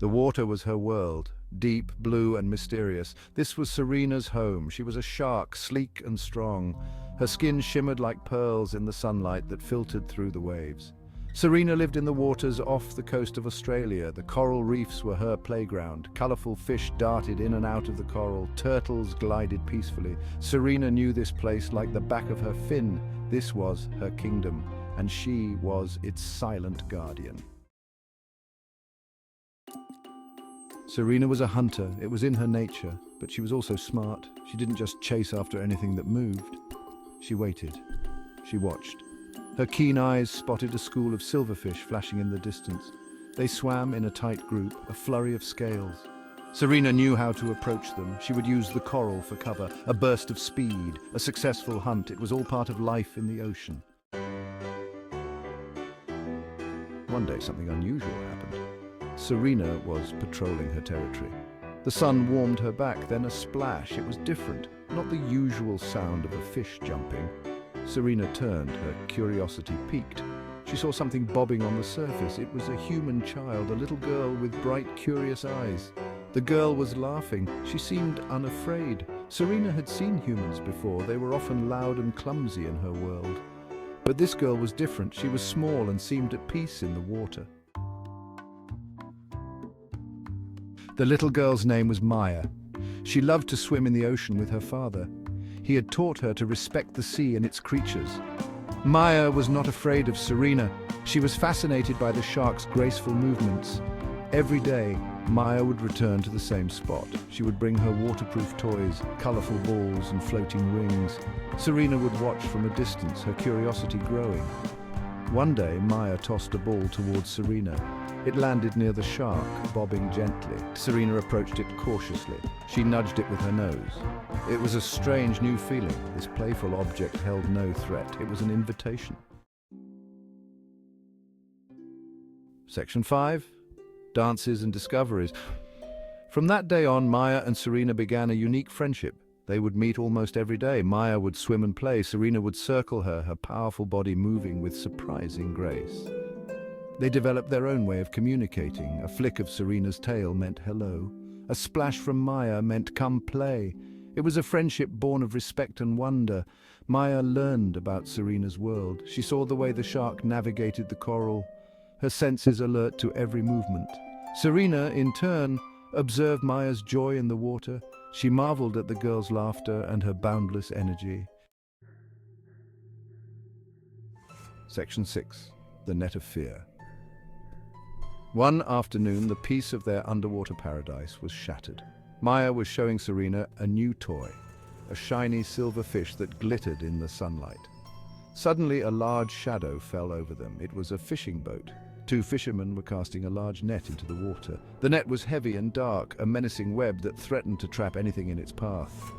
The water was her world, deep, blue and mysterious. This was Serena's home. She was a shark, sleek and strong. Her skin shimmered like pearls in the sunlight that filtered through the waves. Serena lived in the waters off the coast of Australia. The coral reefs were her playground. Colorful fish darted in and out of the coral. Turtles glided peacefully. Serena knew this place like the back of her fin. This was her kingdom, and she was its silent guardian. Serena was a hunter. It was in her nature, but she was also smart. She didn't just chase after anything that moved. She waited. She watched. Her keen eyes spotted a school of silverfish flashing in the distance. They swam in a tight group, a flurry of scales. Serena knew how to approach them. She would use the coral for cover, a burst of speed, a successful hunt. It was all part of life in the ocean. One day something unusual happened. Serena was patrolling her territory. The sun warmed her back, then a splash. It was different, not the usual sound of a fish jumping. Serena turned, her curiosity piqued. She saw something bobbing on the surface. It was a human child, a little girl with bright, curious eyes. The girl was laughing. She seemed unafraid. Serena had seen humans before. They were often loud and clumsy in her world. But this girl was different. She was small and seemed at peace in the water. The little girl's name was Maya. She loved to swim in the ocean with her father. He had taught her to respect the sea and its creatures. Maya was not afraid of Serena. She was fascinated by the shark's graceful movements. Every day, Maya would return to the same spot. She would bring her waterproof toys, colorful balls and floating rings. Serena would watch from a distance, her curiosity growing. One day, Maya tossed a ball towards Serena. It landed near the shark, bobbing gently. Serena approached it cautiously. She nudged it with her nose. It was a strange new feeling. This playful object held no threat. It was an invitation. Section 5. Dances and discoveries. From that day on, Maya and Serena began a unique friendship. They would meet almost every day. Maya would swim and play. Serena would circle her, her powerful body moving with surprising grace. They developed their own way of communicating. A flick of Serena's tail meant hello. A splash from Maya meant come play. It was a friendship born of respect and wonder. Maya learned about Serena's world. She saw the way the shark navigated the coral, her senses alert to every movement. Serena, in turn, observed Maya's joy in the water. She marveled at the girl's laughter and her boundless energy. Section 6. The Net of Fear. One afternoon, the peace of their underwater paradise was shattered. Maya was showing Serena a new toy, a shiny silver fish that glittered in the sunlight. Suddenly, a large shadow fell over them. It was a fishing boat. Two fishermen were casting a large net into the water. The net was heavy and dark, a menacing web that threatened to trap anything in its path.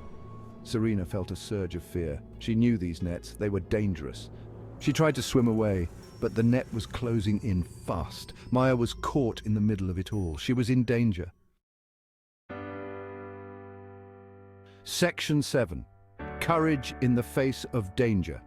Serena felt a surge of fear. She knew these nets. They were dangerous. She tried to swim away, but the net was closing in fast. Maya was caught in the middle of it all. She was in danger. Section 7. Courage in the face of danger.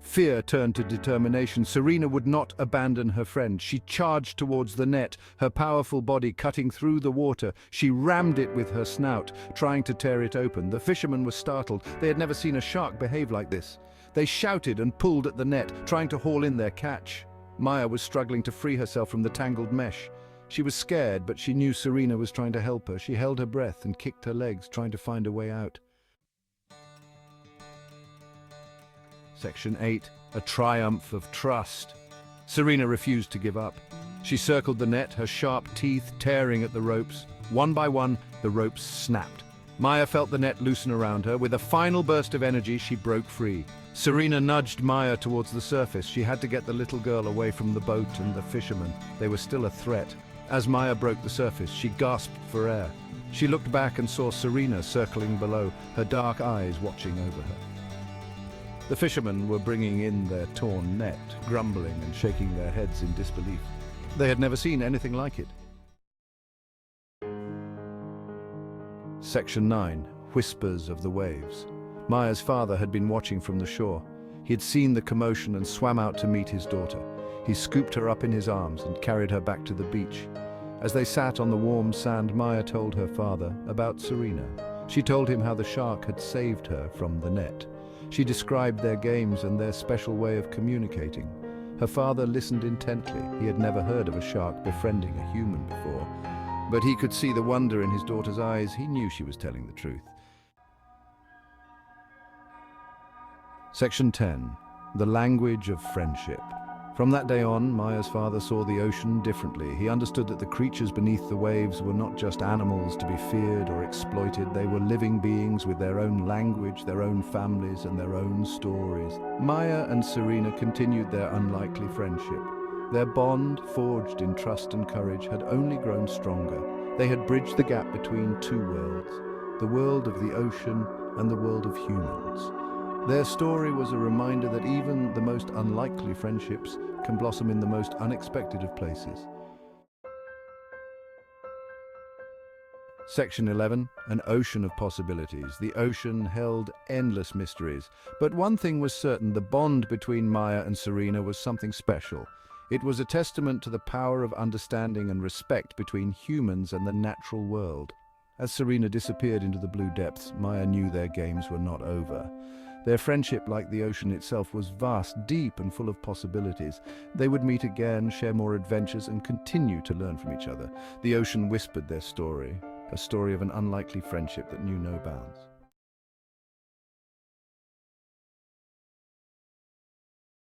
Fear turned to determination. Serena would not abandon her friend. She charged towards the net, her powerful body cutting through the water. She rammed it with her snout, trying to tear it open. The fishermen were startled. They had never seen a shark behave like this. They shouted and pulled at the net, trying to haul in their catch. Maya was struggling to free herself from the tangled mesh. She was scared, but she knew Serena was trying to help her. She held her breath and kicked her legs, trying to find a way out. Section 8. A Triumph of Trust. Serena refused to give up. She circled the net, her sharp teeth tearing at the ropes. One by one, the ropes snapped. Maya felt the net loosen around her. With a final burst of energy, she broke free. Serena nudged Maya towards the surface. She had to get the little girl away from the boat and the fishermen. They were still a threat. As Maya broke the surface, she gasped for air. She looked back and saw Serena circling below, her dark eyes watching over her. The fishermen were bringing in their torn net, grumbling and shaking their heads in disbelief. They had never seen anything like it. Section 9. Whispers of the Waves. Maya's father had been watching from the shore. He had seen the commotion and swam out to meet his daughter. He scooped her up in his arms and carried her back to the beach. As they sat on the warm sand, Maya told her father about Serena. She told him how the shark had saved her from the net. She described their games and their special way of communicating. Her father listened intently. He had never heard of a shark befriending a human before. But he could see the wonder in his daughter's eyes. He knew she was telling the truth. Section 10. The Language of Friendship. From that day on, Maya's father saw the ocean differently. He understood that the creatures beneath the waves were not just animals to be feared or exploited. They were living beings with their own language, their own families, and their own stories. Maya and Serena continued their unlikely friendship. Their bond, forged in trust and courage, had only grown stronger. They had bridged the gap between two worlds, the world of the ocean and the world of humans. Their story was a reminder that even the most unlikely friendships can blossom in the most unexpected of places. Section 11. An ocean of possibilities. The ocean held endless mysteries. But one thing was certain: the bond between Maya and Serena was something special. It was a testament to the power of understanding and respect between humans and the natural world. As Serena disappeared into the blue depths, Maya knew their games were not over. Their friendship, like the ocean itself, was vast, deep, and full of possibilities. They would meet again, share more adventures, and continue to learn from each other. The ocean whispered their story, a story of an unlikely friendship that knew no bounds.